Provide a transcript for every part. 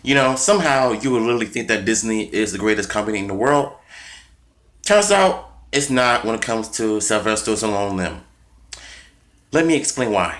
You know, somehow you would literally think that Disney is the greatest company in the world. Turns out it's not when it comes to Sylvester Stallone them. Let me explain why.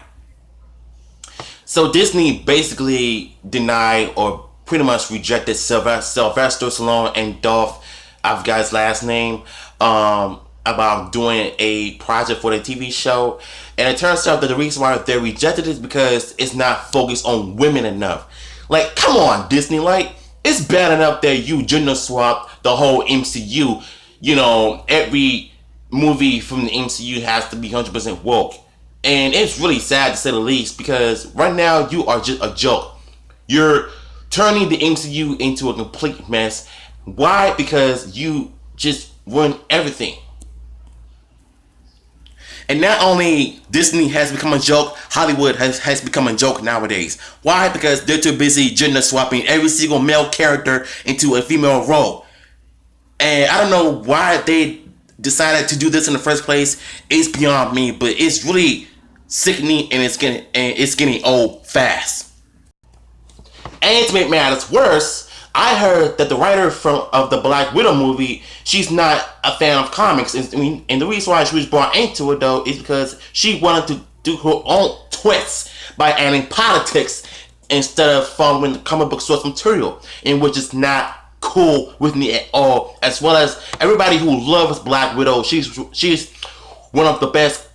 So Disney basically denied or pretty much rejected Sylvester Stallone and Dolph, I forgot his last name, about doing a project for the TV show. And it turns out that the reason why they rejected it is because it's not focused on women enough. Like, come on, Disney. Like, it's bad enough that you gender swap the whole MCU. You know, every movie from the MCU has to be 100% woke. And it's really sad to say the least because right now you are just a joke. You're turning the MCU into a complete mess. Why? Because you just ruined everything. And not only Disney has become a joke, Hollywood has become a joke nowadays. Why? Because they're too busy gender swapping every single male character into a female role. And I don't know why they decided to do this in the first place. It's beyond me, but it's really sickening and it's getting old fast. And to make matters worse, I heard that the writer of the Black Widow movie, she's not a fan of comics. And the reason why she was brought into it, though, is because she wanted to do her own twists by adding politics instead of following the comic book source material, in which is not cool with me at all. As well as everybody who loves Black Widow, she's one of the best,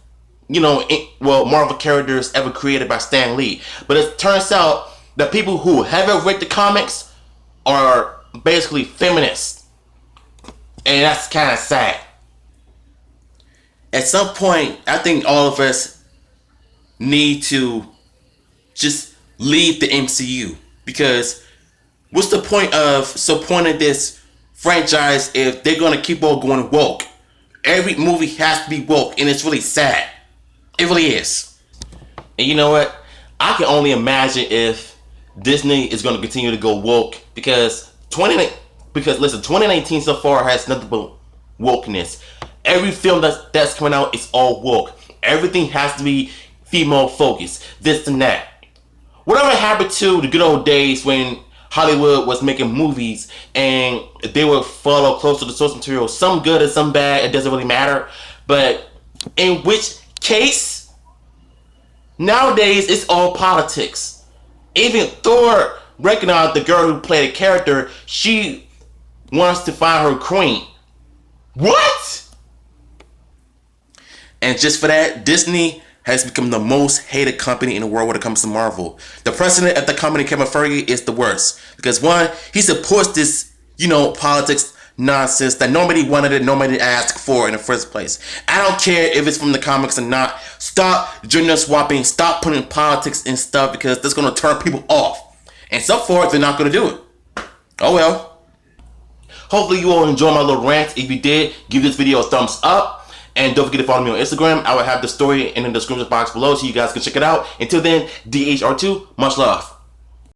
Marvel characters ever created by Stan Lee. But it turns out that people who haven't read the comics are basically feminists. And that's kind of sad. At some point, I think all of us need to just leave the MCU. Because what's the point of supporting this franchise if they're going to keep on going woke? Every movie has to be woke, and it's really sad. It really is. And you know what? I can only imagine if Disney is going to continue to go woke because 2019 so far has nothing but wokeness. Every film that's coming out is all woke. Everything has to be female focused. This and that. Whatever happened to the good old days when Hollywood was making movies and they would follow close to the source material, some good and some bad, it doesn't really matter. But in which case, nowadays it's all politics. Even Thor recognized the girl who played a character, she wants to find her queen. What? And just for that, Disney has become the most hated company in the world when it comes to Marvel. The president of the company, Kevin Feige, is the worst. Because one, he supports this, politics nonsense that nobody wanted it, nobody asked for in the first place. I don't care if it's from the comics or not. Stop gender swapping, stop putting politics in stuff because that's going to turn people off. And so far, they're not going to do it. Oh well. Hopefully you all enjoyed my little rant. If you did, give this video a thumbs up. And don't forget to follow me on Instagram. I will have the story in the description box below so you guys can check it out. Until then, DHR2, much love.